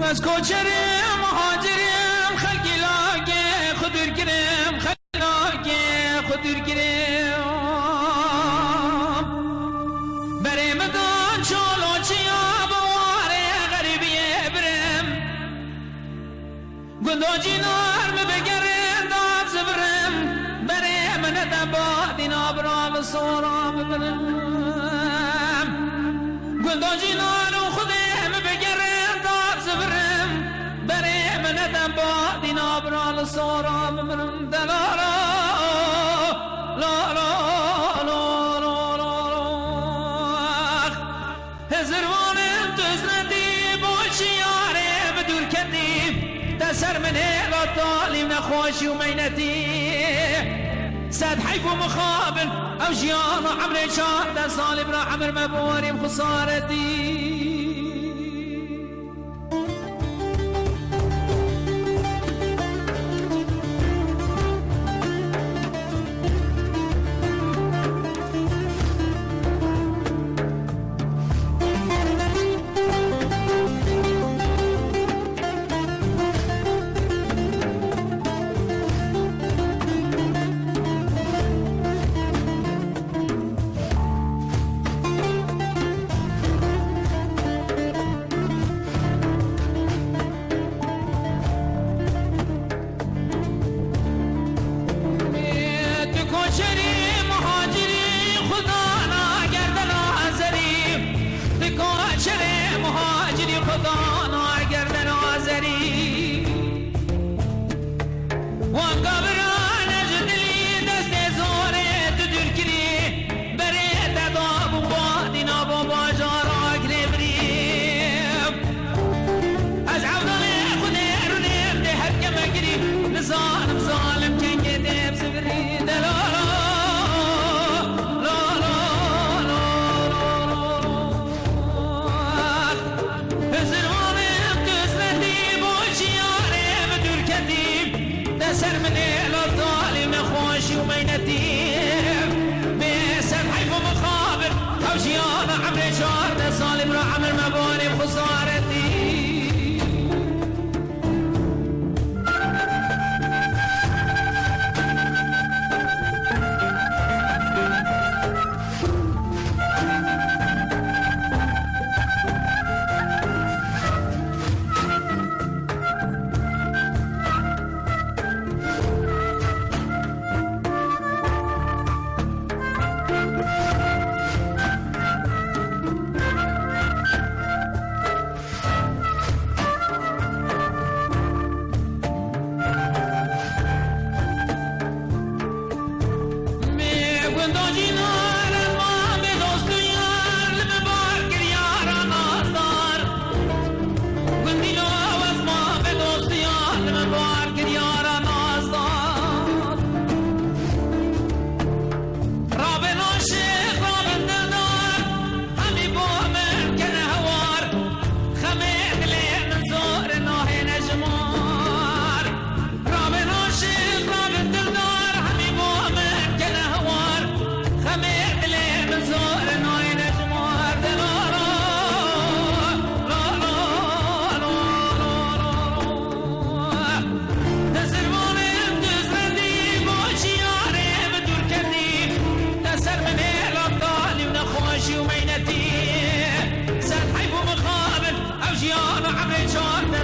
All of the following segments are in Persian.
از کوچریم مهاجریم خلقی لاگه خودر گرم خلقی لاگه خودر گرم بریم دان چالو چیا بواره غریبیه برم گنداجی نار بگرم داد زبرم بریم ندبا دینا برام سورا ببرم گنداجی نار خودم بگرم داد زبرم بریم ندبا دینا برام سورا ببرم دلارا لا لا لا لا لا هزروانم تزندی بوشی یاره بدور کردیم سر من را طالب نخوشي ومينتي ساد حيف ومخابل او جيان عمري شاد صالب را عمر مبوري بخسارتي صالب را عمر مباني بخسارتي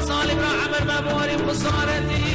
صالب را عمر مباري بخسارتي